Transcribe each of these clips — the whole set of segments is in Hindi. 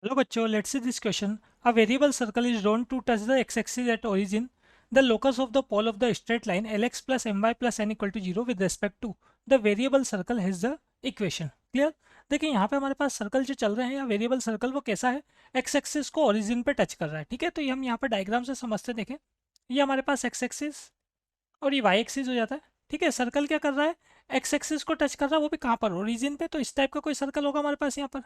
Hello बच्चों, let's see this question. A variable circle is drawn to touch the x-axis at origin. The locus of the pole of the straight line lx plus my plus n equal to 0 with respect to the variable circle has the equation. Clear? देखिए यहाँ पे हमारे पास सर्कल जो चल रहे हैं या वेरिएबल सर्कल वो कैसा है, एक्स एक्सिस को ओरिजिन पे टच कर रहा है. ठीक है, तो ये हम यहाँ पर डायग्राम से समझते देखें. ये हमारे पास एक्स एक्सिस और ये वाई एक्सिस हो जाता है. ठीक है, सर्कल क्या कर रहा है, एक्स एक्सिस को टच कर रहा है, वो भी कहाँ पर, ओरिजिन पे. तो इस टाइप का कोई सर्कल होगा हमारे पास यहाँ पर.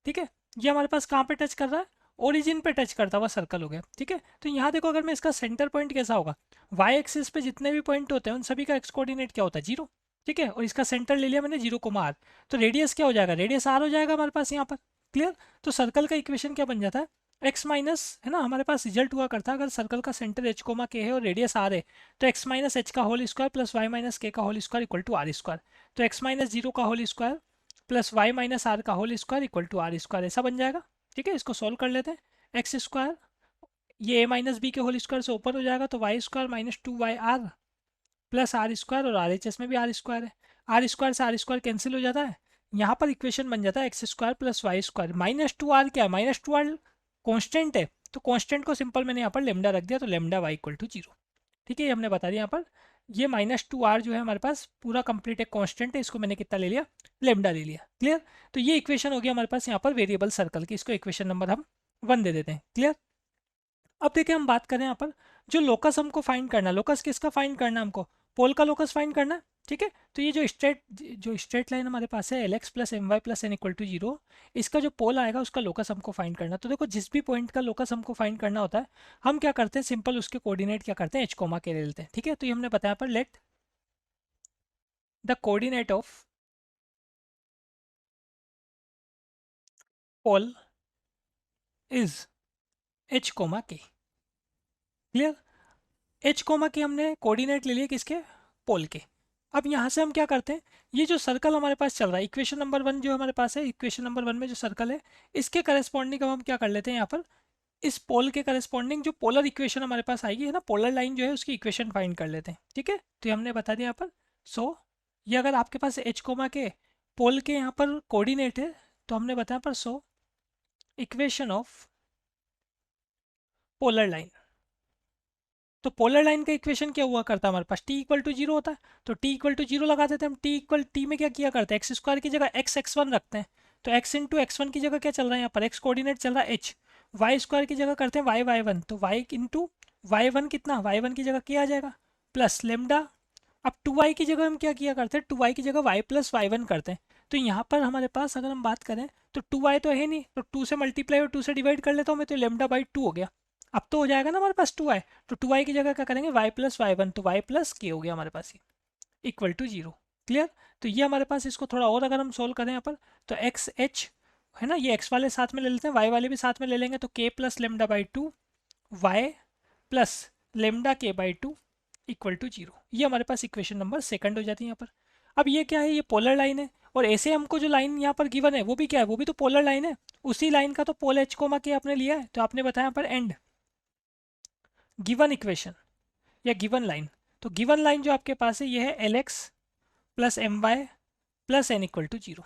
ठीक है, ये हमारे पास कहाँ पे टच कर रहा है, ओरिजिन पे टच करता हुआ सर्कल हो गया. ठीक है, तो यहाँ देखो, अगर मैं इसका सेंटर पॉइंट कैसा होगा, वाई एक्सिस पे जितने भी पॉइंट होते हैं उन सभी का एक्स कोऑर्डिनेट क्या होता है, जीरो. ठीक है, और इसका सेंटर ले लिया मैंने 0, तो रेडियस क्या हो जाएगा, रेडियस आर हो जाएगा हमारे पास यहाँ पर. क्लियर? तो सर्कल का इक्वेशन क्या बन जाता है, एक्स माइनस, है ना, हमारे पास रिजल्ट हुआ करता है अगर सर्कल का सेंटर एच कोमा के है और रेडियस आर है, तो एक्स माइनस एच का whole square plus Y minus K का whole square equal to R square. तो एक्स माइनस जीरो का whole square plus Y minus R का whole square equal to R square, ऐसा बन जाएगा. ठीक है, इसको सॉल्व कर लेते हैं. एक्स स्क्वायर, ये ए माइनस बी के होल स्क्वायर से ऊपर हो जाएगा, तो Y square minus two Y R plus R square, और आर एच एस में भी आर स्क्वायर है. आर स्क्वायर से आर स्क्वायर कैंसिल हो जाता है. यहाँ पर इक्वेशन बन जाता है X square plus Y square. Minus two R क्या है, माइनस टू आर कॉन्स्टेंट है, तो कॉन्स्टेंट को सिंपल मैंने यहाँ पर लेमडा रख दिया, तो lambda Y equal to zero. ठीक है, ये हमने बता दिया यहाँ पर. ये माइनस टू आर जो है हमारे पास पूरा कंप्लीट एक कांस्टेंट है, इसको मैंने कितना ले लिया, लेमडा ले लिया. क्लियर? तो ये इक्वेशन हो गया हमारे पास यहाँ पर वेरिएबल सर्कल की, इसको इक्वेशन नंबर हम 1 दे देते हैं. क्लियर? अब देखिए हम बात करें यहाँ पर, जो लोकस हमको फाइंड करना है, लोकस किसका फाइंड करना है हमको, पोल का लोकस फाइंड करना है. ठीक है, तो ये जो स्ट्रेट लाइन हमारे पास है L X plus M Y plus N equal to zero, इसका जो पोल आएगा उसका लोकस हमको फाइंड करना है. तो देखो, जिस भी पॉइंट का लोकस हमको फाइंड करना होता है, हम क्या करते हैं, सिंपल उसके कोऑर्डिनेट क्या करते हैं, एच कोमा के ले लेते हैं. ठीक है, तो ये हमने बताया पर, let the coordinate of pole is H comma K. Clear? H comma K हमने कोऑर्डिनेट ले लिए किसके, पोल के. अब यहाँ से हम क्या करते हैं, ये जो सर्कल हमारे पास चल रहा है, इक्वेशन नंबर 1 जो हमारे पास है, इक्वेशन नंबर 1 में जो सर्कल है, इसके करस्पॉन्डिंग अब हम क्या कर लेते हैं यहाँ पर, इस पोल के करस्पॉन्डिंग जो पोलर इक्वेशन हमारे पास आएगी, है ना, पोलर लाइन जो है उसकी इक्वेशन फाइंड कर लेते हैं. ठीक है, तो ये हमने बता दिया यहाँ पर. सो ये अगर आपके पास एच कोमा के पोल के यहाँ पर कोऑर्डिनेट है, तो हमने बताया पर, so equation of polar line. तो पोलर लाइन का इक्वेशन क्या हुआ करता है हमारे पास, टी इक्वल टू जीरो होता है. तो टी इक्वल टू जीरो लगा देते हैं हम. टी में क्या किया करते हैं, एक्स स्क्वायर की जगह एक्स एक्स वन रखते हैं. तो एक्स इंटू एक्स वन की जगह क्या चल रहा है यहाँ पर, एक्स कोऑर्डिनेट चल रहा है एच. वाई स्क्वायर की जगह करते हैं वाई वाई वन, तो वाई इंटू वाई वन कितना, वाई वन की जगह क्या आ जाएगा, प्लस लेमडा. अब टू वाई की जगह हम क्या किया करते हैं, टू वाई की जगह वाई प्लस वाई वन करते हैं. तो यहाँ पर हमारे पास अगर हम बात करें, तो टू वाई तो है नहीं, तो टू से मल्टीप्लाई और टू से डिवाइड कर लेता हूँ मैं, तो लेमडा बाई टू हो गया. अब तो हो जाएगा ना हमारे पास टू आई, तो टू आई की जगह क्या करेंगे, वाई प्लस वाई वन, तो वाई प्लस के हो गया हमारे पास ये, इक्वल टू जीरो. क्लियर? तो ये हमारे पास, इसको थोड़ा और अगर हम सोल्व करें यहाँ पर, तो एक्स एच, है ना, ये एक्स वाले साथ में ले लेते हैं, वाई वाले भी साथ में ले लेंगे, तो K plus lambda by two Y plus lambda K by two equal to zero. ये हमारे पास इक्वेशन नंबर सेकंड हो जाती है यहाँ पर. अब ये क्या है, ये पोलर लाइन है, और ऐसे हमको जो लाइन यहाँ पर गिवन है वो भी क्या है, वो भी तो पोलर लाइन है. उसी लाइन का तो पोल एच कोमा के आपने लिया है, तो आपने बताया यहाँ पर एंड गिवन इक्वेशन या गिवन लाइन. तो गिवन लाइन जो आपके पास है ये है L X plus M Y plus N equal to zero.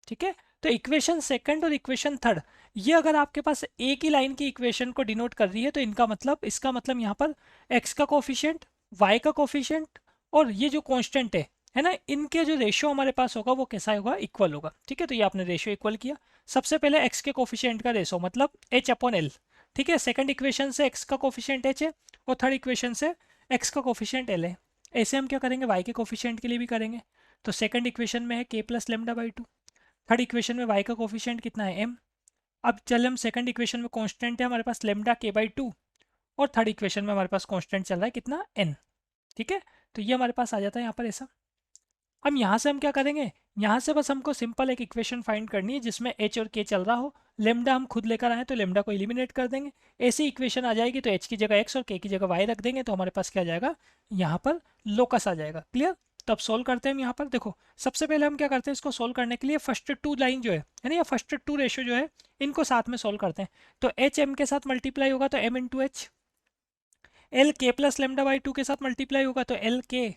ठीक है, तो इक्वेशन सेकंड और इक्वेशन थर्ड, ये अगर आपके पास एक ही लाइन की इक्वेशन को डिनोट कर रही है, तो इनका मतलब, इसका मतलब यहाँ पर एक्स का कोफिशिएंट, वाई का कोफिशिएंट, और ये जो कांस्टेंट है ना, इनके जो रेशियो हमारे पास होगा वो कैसा होगा, इक्वल होगा. ठीक है, तो ये आपने रेशियो इक्वल किया. सबसे पहले एक्स के कोफिशिएंट का रेशो मतलब एच अपॉन एल. ठीक है, सेकंड इक्वेशन से एक्स का कोफिशिएंट एच है, और थर्ड इक्वेशन से एक्स का कोफिशिएंट एल है. ऐसे हम क्या करेंगे, वाई के कोफिशिएंट के लिए भी करेंगे. तो सेकंड इक्वेशन में है के plus lambda by to, third equation में y का कोफिशिएंट कितना है m. अब चल हम सेकंड इक्वेशन में कांस्टेंट है हमारे पास लेमडा के बाई टू, और थर्ड इक्वेशन में हमारे पास कांस्टेंट चल रहा है कितना, n. ठीक है, तो ये हमारे पास आ जाता है यहाँ पर ऐसा. अब यहाँ से हम क्या करेंगे, यहाँ से बस हमको सिंपल एक इक्वेशन फाइंड करनी है जिसमें h और k चल रहा हो, लेमडा हम खुद लेकर आए तो लेमडा को एलिमिनेट कर देंगे. ऐसी इक्वेशन आ जाएगी तो h की जगह x और k की जगह y रख देंगे, तो हमारे पास क्या आ जाएगा, यहाँ पर लोकस आ जाएगा. क्लियर? तो अब सोल्व करते हैं हम यहाँ पर. देखो, सबसे पहले हम क्या करते हैं, इसको सोल्व करने के लिए फर्स्ट टू लाइन जो है ना, या फर्स्ट टू रेशियो जो है, इनको साथ में सोल्व करते हैं. तो एच एम के साथ मल्टीप्लाई होगा तो एम इंटू एच, एल के प्लस लेमडा बाई टू के साथ मल्टीप्लाई होगा तो एल के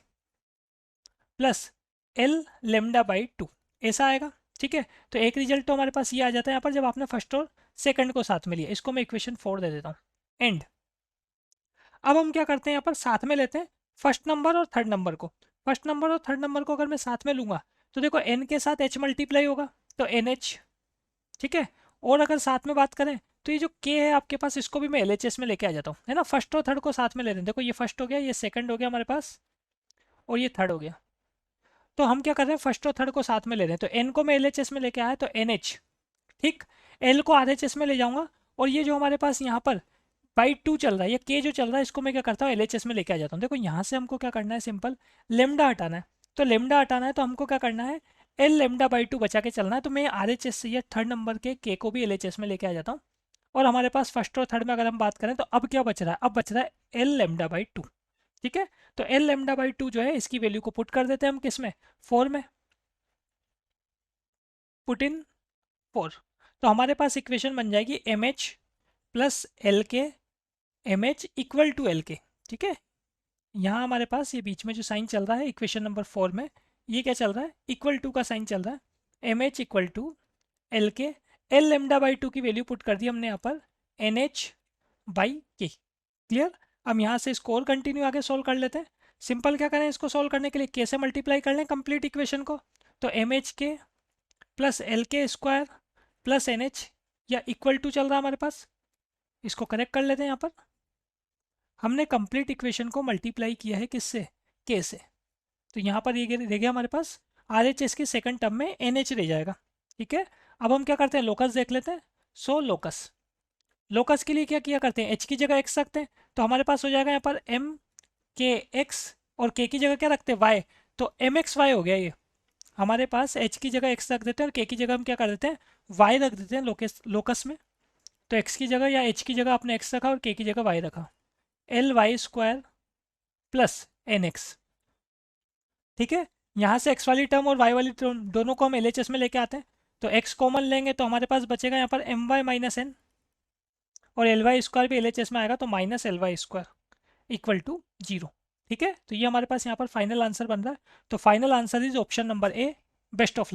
plus L lambda by to, ऐसा आएगा. ठीक है, तो एक रिजल्ट तो हमारे पास ये आ जाता है यहाँ पर जब आपने फर्स्ट और सेकंड को साथ में लिया। इसको मैं इक्वेशन 4 दे देता हूँ। एंड अब हम क्या करते हैं, यहाँ पर साथ में लेते हैं फर्स्ट नंबर और थर्ड नंबर को। फर्स्ट नंबर और थर्ड नंबर को अगर मैं साथ में लूँगा तो देखो एन के साथ एच मल्टीप्लाई होगा, तो एन एच। ठीक है, और अगर साथ में बात करें तो ये जो के है आपके पास, इसको भी मैं एल एच एस में लेके आ जाता हूँ, है ना। फर्स्ट और थर्ड को साथ में ले रहे हैं, देखो ये फर्स्ट हो गया, ये सेकंड हो गया हमारे पास, और ये थर्ड हो गया। तो हम क्या कर रहे हैं, फर्स्ट और थर्ड को साथ में ले रहे हैं, तो एन को मैं एल एच एस में लेके आया तो एन एच। ठीक, एल को आर एच एस में ले जाऊंगा, और ये जो हमारे पास यहाँ पर बाई टू चल रहा है, ये के जो चल रहा है, इसको मैं क्या करता हूँ एल एच एस में लेके आ जाता हूँ। देखो यहाँ से हमको क्या करना है, सिंपल लेमडा हटाना है। तो लेमडा हटाना है तो हमको क्या करना है, एल लेमडा बाई टू बचा के चलना है। तो मैं आर एच एस से या थर्ड नंबर के को भी एल एच एस में लेके आ जाता हूँ। और हमारे पास फर्स्ट और थर्ड में अगर हम बात करें तो अब क्या बच रहा है, अब बच रहा है एल लेमडा बाई टू। ठीक है, तो एल लेमडा बाई टू जो है, इसकी वैल्यू को पुट कर देते हैं हम किस में, 4 में। पुट इन 4, तो हमारे पास इक्वेशन बन जाएगी M H plus L K, M H equal to L K. ठीक है, यहाँ हमारे पास ये बीच में जो साइन चल रहा है इक्वेशन नंबर 4 में, ये क्या चल रहा है, इक्वल टू का साइन चल रहा है। M H equal to L K, L lambda by two की वैल्यू पुट कर दी हमने यहाँ पर, N H by K. Clear. अब यहाँ से इसको और कंटिन्यू आगे सोल्व कर लेते हैं। सिंपल क्या करें, इसको सोल्व करने के लिए के से मल्टीप्लाई कर लें कंप्लीट इक्वेशन को। तो एम एच के प्लस एल के स्क्वायर प्लस एन एच, या इक्वल टू चल रहा है हमारे पास, इसको करेक्ट कर लेते हैं। यहाँ पर हमने कंप्लीट इक्वेशन को मल्टीप्लाई किया है किससे, के से। तो यहाँ पर ये रह गया हमारे पास आर एच एस के सेकंड टर्म में एन एच रह जाएगा। ठीक है, अब हम क्या करते हैं, लोकस देख लेते हैं। सो लोकस, लोकस के लिए क्या किया करते हैं, एच की जगह एक्स रखते हैं। तो हमारे पास हो जाएगा यहाँ पर एम के एक्स, और के की जगह क्या रखते हैं, वाई। तो एम एक्स वाई हो गया ये हमारे पास। एच की जगह एक्स रख देते हैं और के की जगह हम क्या कर देते हैं, वाई रख देते हैं लोकस में। तो एक्स की जगह या एच की जगह आपने एक्स रखा और के की जगह वाई रखा, L Y square plus N X. ठीक है, यहाँ से एक्स वाली टर्म और वाई वाली टर्म दोनों को हम एल एच एस में लेके आते हैं। तो एक्स कॉमन लेंगे तो हमारे पास बचेगा यहाँ पर एम वाई माइनस एन, और एल वाई स्क्वायर भी एल एच एस में आएगा, तो minus L Y square equal to 0। ठीक है, तो ये हमारे पास यहाँ पर फाइनल आंसर बन रहा है। तो final answer is option number A. Best of luck.